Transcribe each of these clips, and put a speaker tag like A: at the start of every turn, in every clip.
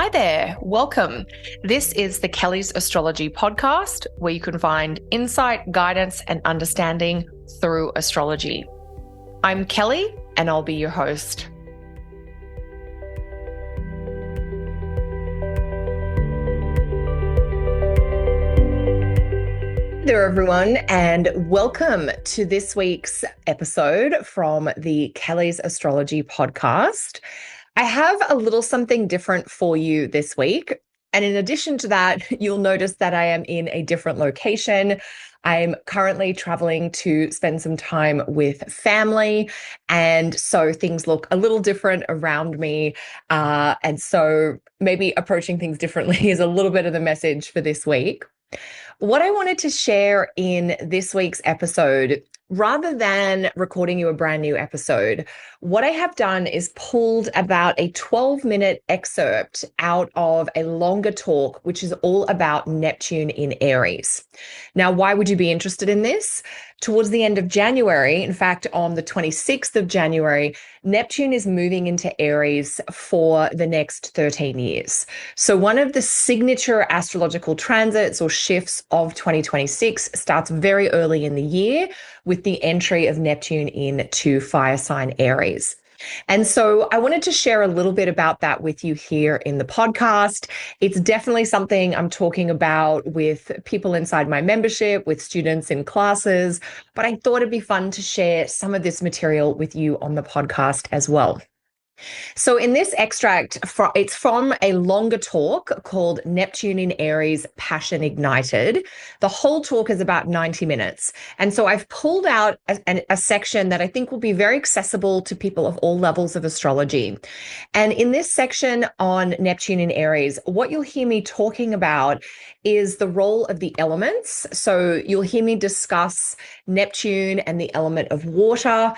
A: Hi there, welcome. This is the Kelly's Astrology podcast, where you can find insight, guidance, and understanding through astrology. I'm Kelly, and I'll be your host. Hey there, everyone, and welcome to this week's episode from the Kelly's Astrology podcast. I have a little something different for you this week. And in addition to that, you'll notice that I am in a different location. I'm currently traveling to spend some time with family. And so things look a little different around me. And so maybe approaching things differently is a little bit of the message for this week. What I wanted to share in this week's episode, rather than recording you a brand new episode, what I have done is pulled about a 12-minute excerpt out of a longer talk, which is all about Neptune in Aries. Now, why would you be interested in this? Towards the end of January, in fact, on the 26th of January, Neptune is moving into Aries for the next 13 years. So one of the signature astrological transits or shifts of 2026 starts very early in the year with the entry of Neptune into fire sign Aries. And so I wanted to share a little bit about that with you here in the podcast. It's definitely something I'm talking about with people inside my membership, with students in classes, but I thought it'd be fun to share some of this material with you on the podcast as well. So in this extract, it's from a longer talk called Neptune in Aries, Passion Ignited. The whole talk is about 90 minutes. And so I've pulled out a section that I think will be very accessible to people of all levels of astrology. And in this section on Neptune in Aries, what you'll hear me talking about is the role of the elements. So you'll hear me discuss Neptune and the element of water,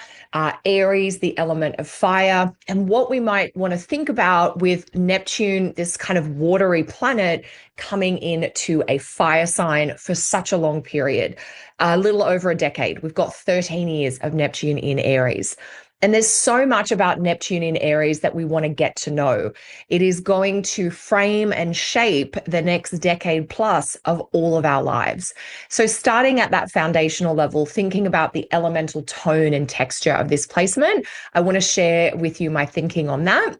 A: Aries, the element of fire, and what we might want to think about with Neptune, this kind of watery planet, coming into a fire sign for such a long period, a little over a decade. We've got 13 years of Neptune in Aries. And there's so much about Neptune in Aries that we want to get to know. It is going to frame and shape the next decade plus of all of our lives. So starting at that foundational level, thinking about the elemental tone and texture of this placement, I want to share with you my thinking on that.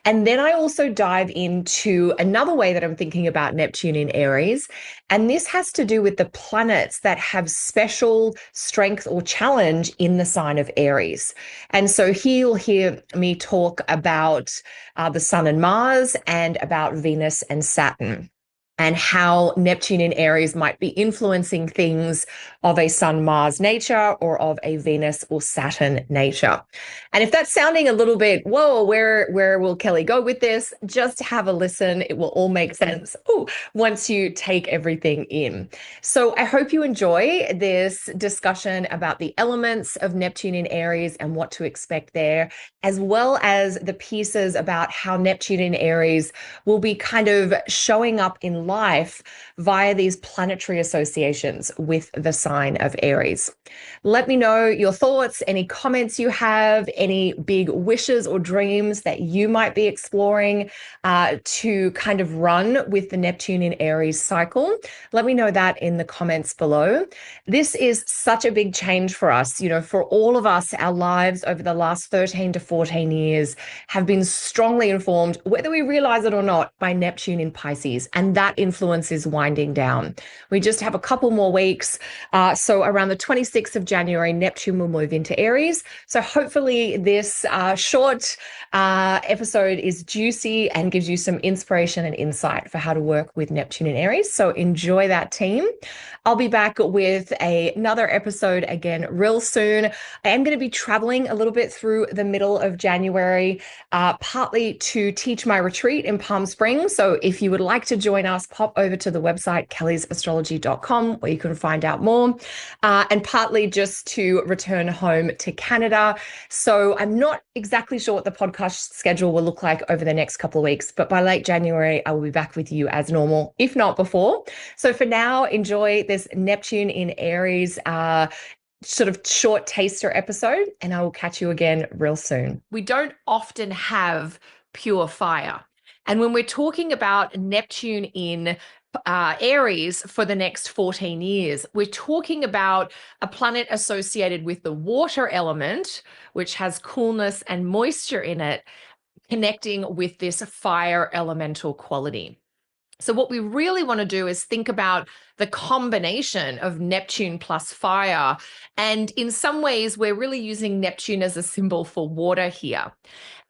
A: And then I also dive into another way that I'm thinking about Neptune in Aries. And this has to do with the planets that have special strength or challenge in the sign of Aries. And so here you'll hear me talk about the Sun and Mars and about Venus and Saturn, and how Neptune in Aries might be influencing things of a Sun-Mars nature or of a Venus or Saturn nature. And if that's sounding a little bit, whoa, where will Kelly go with this? Just have a listen. It will all make sense once you take everything in. So I hope you enjoy this discussion about the elements of Neptune in Aries and what to expect there, as well as the pieces about how Neptune in Aries will be kind of showing up in life via these planetary associations with the sign of Aries. Let me know your thoughts, any comments you have, any big wishes or dreams that you might be exploring to kind of run with the Neptune in Aries cycle. Let me know that in the comments below. This is such a big change for us. You know, for all of us, our lives over the last 13 to 14 years have been strongly informed, whether we realize it or not, by Neptune in Pisces. And that influence is winding down. We just have a couple more weeks. So around the 26th of January, Neptune will move into Aries. So hopefully this short episode is juicy and gives you some inspiration and insight for how to work with Neptune in Aries. So enjoy that, team. I'll be back with another episode again real soon. I am going to be traveling a little bit through the middle of January, partly to teach my retreat in Palm Springs. So if you would like to join us, pop over to the website kellysastrology.com where you can find out more, and partly just to return home to Canada. So I'm not exactly sure what the podcast schedule will look like over the next couple of weeks, but by late January, I will be back with you as normal, if not before. So for now, enjoy this Neptune in Aries sort of short taster episode, and I will catch you again real soon. We don't often have pure fire. And when we're talking about Neptune in Aries for the next 14 years, we're talking about a planet associated with the water element, which has coolness and moisture in it, connecting with this fire elemental quality. So what we really want to do is think about the combination of Neptune plus fire. And in some ways, we're really using Neptune as a symbol for water here.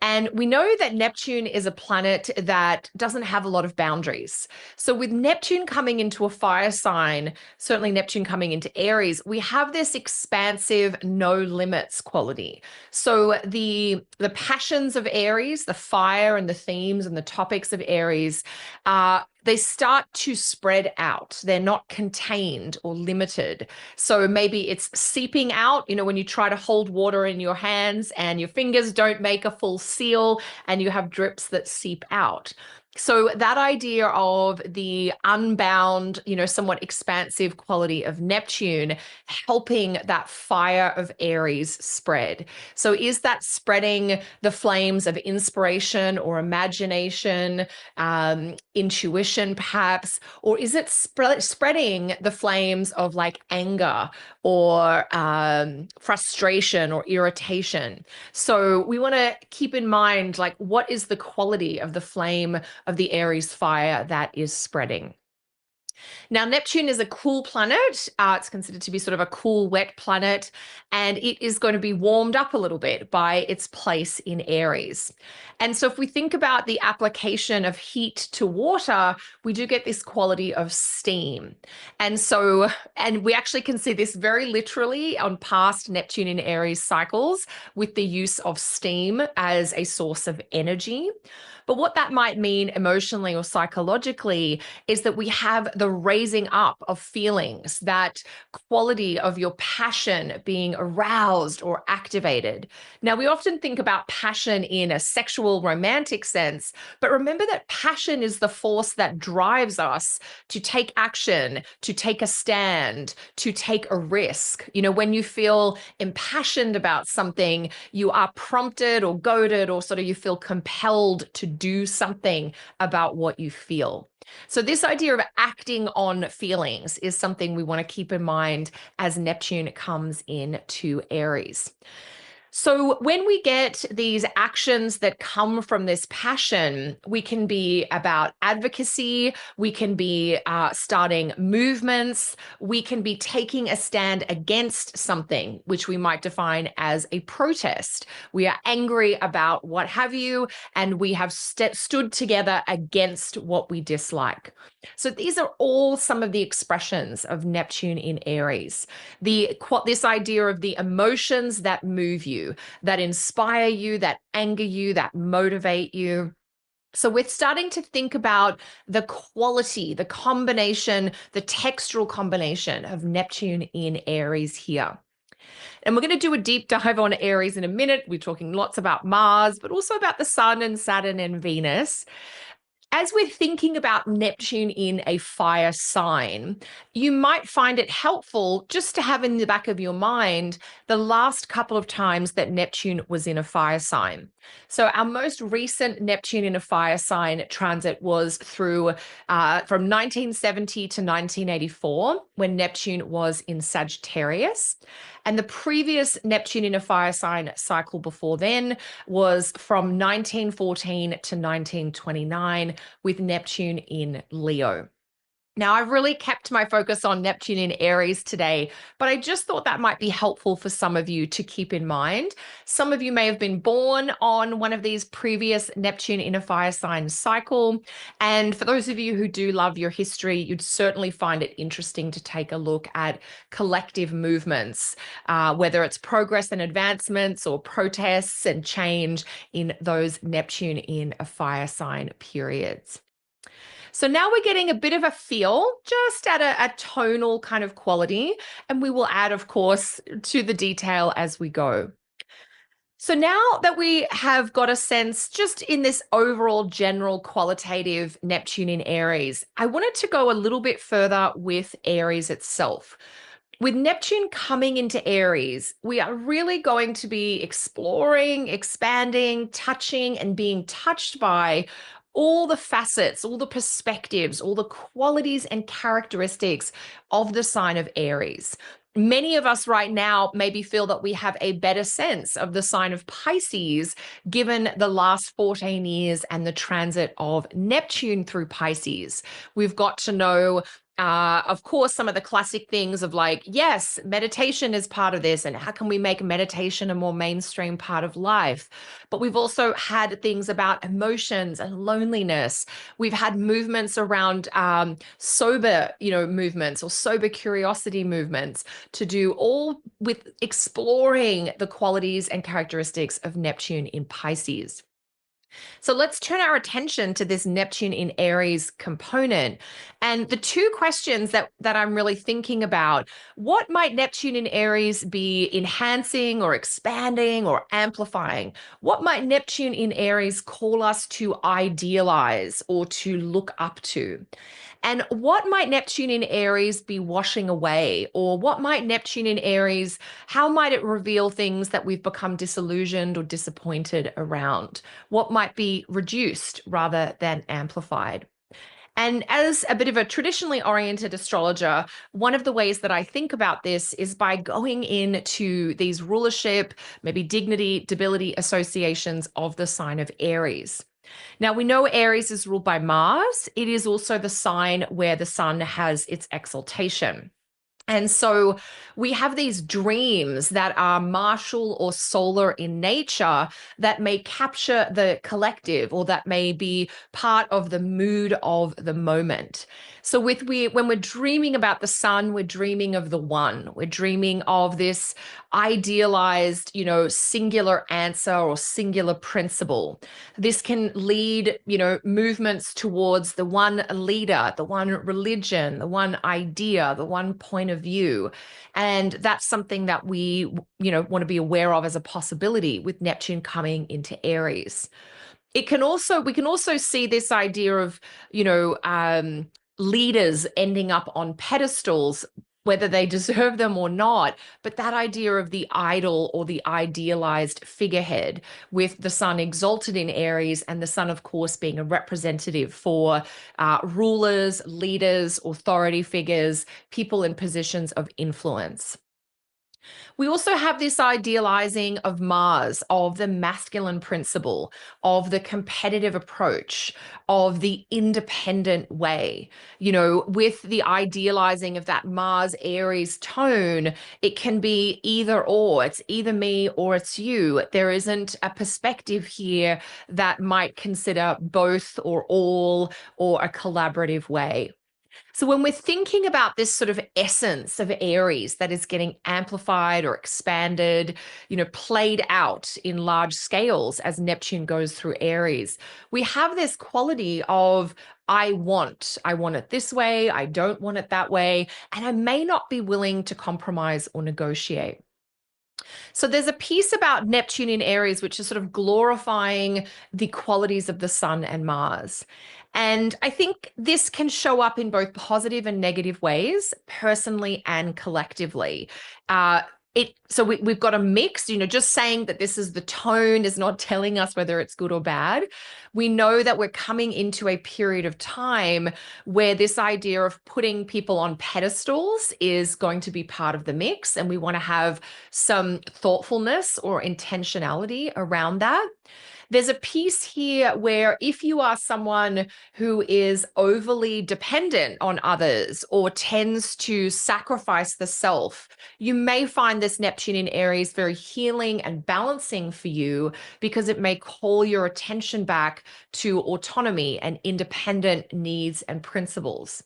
A: And we know that Neptune is a planet that doesn't have a lot of boundaries. So with Neptune coming into a fire sign, certainly Neptune coming into Aries, we have this expansive, no limits quality. So the passions of Aries, the fire and the themes and the topics of Aries, they start to spread out. They're not contained or limited. So maybe it's seeping out, when you try to hold water in your hands and your fingers don't make a full seal and you have drips that seep out. So that idea of the unbound, somewhat expansive quality of Neptune helping that fire of Aries spread. So is that spreading the flames of inspiration or imagination, intuition perhaps, or is it spreading the flames of like anger or frustration or irritation? So we want to keep in mind, like, what is the quality of the flame of the Aries fire that is spreading? Now, Neptune is a cool planet. It's considered to be sort of a cool, wet planet, and it is going to be warmed up a little bit by its place in Aries. And so if we think about the application of heat to water, we do get this quality of steam. And we actually can see this very literally on past Neptune in Aries cycles with the use of steam as a source of energy. But what that might mean emotionally or psychologically is that we have the raising up of feelings, that quality of your passion being aroused or activated. Now, we often think about passion in a sexual, romantic sense, but remember that passion is the force that drives us to take action, to take a stand, to take a risk. When you feel impassioned about something, you are prompted or goaded or sort of you feel compelled to do something about what you feel. So this idea of acting on feelings is something we want to keep in mind as Neptune comes into Aries. So when we get these actions that come from this passion, we can be about advocacy, we can be starting movements, we can be taking a stand against something, which we might define as a protest. We are angry about what have you, and we have stood together against what we dislike. So these are all some of the expressions of Neptune in Aries. This idea of the emotions that move you, that inspire you, that anger you, that motivate you. So we're starting to think about the quality, the combination, the textural combination of Neptune in Aries here. And we're going to do a deep dive on Aries in a minute. We're talking lots about Mars, but also about the Sun and Saturn and Venus. As we're thinking about Neptune in a fire sign, you might find it helpful just to have in the back of your mind the last couple of times that Neptune was in a fire sign. So our most recent Neptune in a fire sign transit was through from 1970 to 1984, when Neptune was in Sagittarius. And the previous Neptune in a fire sign cycle before then was from 1914 to 1929 with Neptune in Leo. Now, I've really kept my focus on Neptune in Aries today, but I just thought that might be helpful for some of you to keep in mind. Some of you may have been born on one of these previous Neptune in a fire sign cycle. And for those of you who do love your history, you'd certainly find it interesting to take a look at collective movements, whether it's progress and advancements or protests and change in those Neptune in a fire sign periods. So now we're getting a bit of a feel just at a tonal kind of quality, and we will add, of course, to the detail as we go. So now that we have got a sense just in this overall general qualitative Neptune in Aries, I wanted to go a little bit further with Aries itself. With Neptune coming into Aries, we are really going to be exploring, expanding, touching, and being touched by all the facets, all the perspectives, all the qualities and characteristics of the sign of Aries. Many of us right now maybe feel that we have a better sense of the sign of Pisces given the last 14 years and the transit of Neptune through Pisces. We've got to know of course, some of the classic things of like, yes, meditation is part of this, and how can we make meditation a more mainstream part of life? But we've also had things about emotions and loneliness. We've had movements around sober, movements or sober curiosity movements to do all with exploring the qualities and characteristics of Neptune in Pisces. So let's turn our attention to this Neptune in Aries component. And the two questions that I'm really thinking about, what might Neptune in Aries be enhancing or expanding or amplifying? What might Neptune in Aries call us to idealize or to look up to? And what might Neptune in Aries be washing away? Or what might Neptune in Aries, how might it reveal things that we've become disillusioned or disappointed around? What might be reduced rather than amplified? And as a bit of a traditionally oriented astrologer, one of the ways that I think about this is by going into these rulership, maybe dignity, debility associations of the sign of Aries. Now, we know Aries is ruled by Mars. It is also the sign where the sun has its exaltation. And so we have these dreams that are martial or solar in nature that may capture the collective or that may be part of the mood of the moment. So when we're dreaming about the sun, we're dreaming of the one. We're dreaming of this idealized, singular answer or singular principle. This can lead, movements towards the one leader, the one religion, the one idea, the one point of view. And that's something that we, want to be aware of as a possibility with Neptune coming into Aries. We can also see this idea of, leaders ending up on pedestals, whether they deserve them or not, but that idea of the idol or the idealized figurehead, with the sun exalted in Aries and the sun, of course, being a representative for rulers, leaders, authority figures, people in positions of influence. We also have this idealizing of Mars, of the masculine principle, of the competitive approach, of the independent way. With the idealizing of that Mars Aries tone, it can be either or. It's either me or it's you. There isn't a perspective here that might consider both or all or a collaborative way. So when we're thinking about this sort of essence of Aries that is getting amplified or expanded, played out in large scales as Neptune goes through Aries, we have this quality of I want it this way, I don't want it that way, and I may not be willing to compromise or negotiate. So there's a piece about Neptune in Aries, which is sort of glorifying the qualities of the sun and Mars. And I think this can show up in both positive and negative ways, personally and collectively. We've got a mix, just saying that this is the tone is not telling us whether it's good or bad. We know that we're coming into a period of time where this idea of putting people on pedestals is going to be part of the mix, and we want to have some thoughtfulness or intentionality around that. There's a piece here where if you are someone who is overly dependent on others or tends to sacrifice the self, you may find this Neptune in Aries very healing and balancing for you, because it may call your attention back to autonomy and independent needs and principles.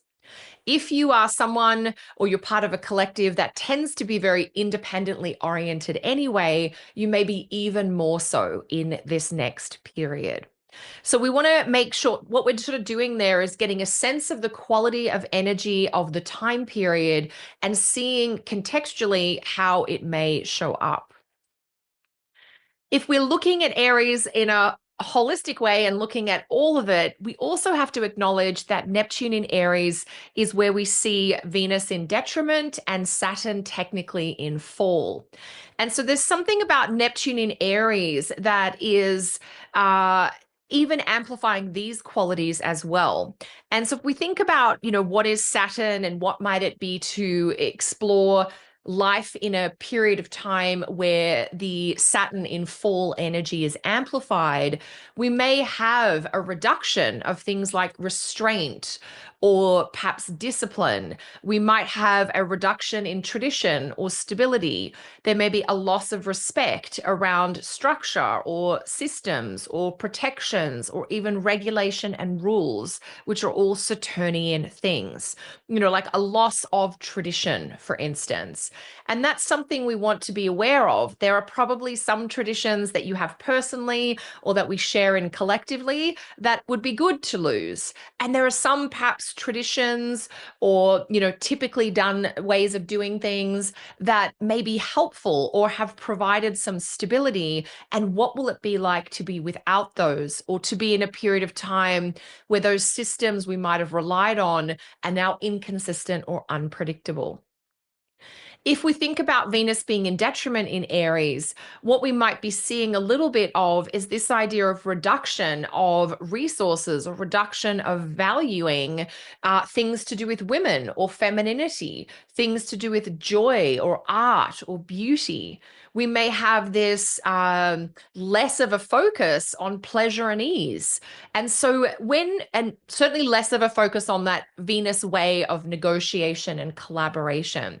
A: If you are someone or you're part of a collective that tends to be very independently oriented anyway, you may be even more so in this next period. So we want to make sure what we're sort of doing there is getting a sense of the quality of energy of the time period and seeing contextually how it may show up. If we're looking at Aries in a holistic way and looking at all of it, we also have to acknowledge that Neptune in Aries is where we see Venus in detriment and Saturn technically in fall. And so there's something about Neptune in Aries that is even amplifying these qualities as well. And so if we think about, what is Saturn and what might it be to explore life in a period of time where the Saturn in fall energy is amplified, we may have a reduction of things like restraint or perhaps discipline. We might have a reduction in tradition or stability. There may be a loss of respect around structure or systems or protections or even regulation and rules, which are all Saturnian things, like a loss of tradition, for instance. And that's something we want to be aware of. There are probably some traditions that you have personally or that we share in collectively that would be good to lose. And there are some perhaps traditions or, typically done ways of doing things that may be helpful or have provided some stability. And what will it be like to be without those, or to be in a period of time where those systems we might have relied on are now inconsistent or unpredictable? If we think about Venus being in detriment in Aries, what we might be seeing a little bit of is this idea of reduction of resources or reduction of valuing things to do with women or femininity, things to do with joy or art or beauty. We may have this less of a focus on pleasure and ease. And so and certainly less of a focus on that Venus way of negotiation and collaboration.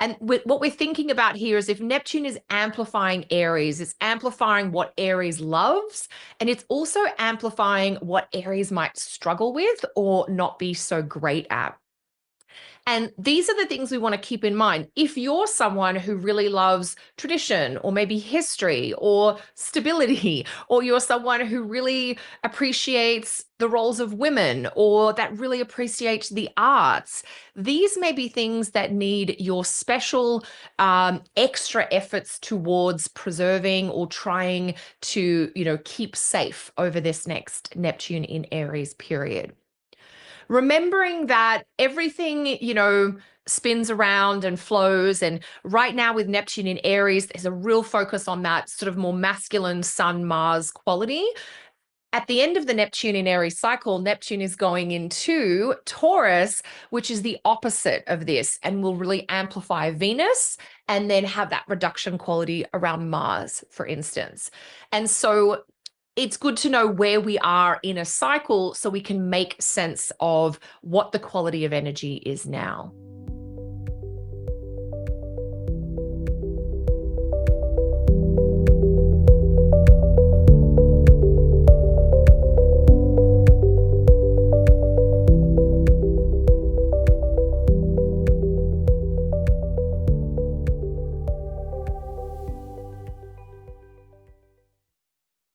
A: And what we're thinking about here is if Neptune is amplifying Aries, it's amplifying what Aries loves, and it's also amplifying what Aries might struggle with or not be so great at. And these are the things we want to keep in mind. If you're someone who really loves tradition or maybe history or stability, or you're someone who really appreciates the roles of women or that really appreciates the arts, these may be things that need your special extra efforts towards preserving or trying to, keep safe over this next Neptune in Aries period. Remembering that everything, spins around and flows. And right now with Neptune in Aries, there's a real focus on that sort of more masculine Sun Mars quality. At the end of the Neptune in Aries cycle, Neptune is going into Taurus, which is the opposite of this, and will really amplify Venus and then have that reduction quality around Mars, for instance. And so it's good to know where we are in a cycle so we can make sense of what the quality of energy is now.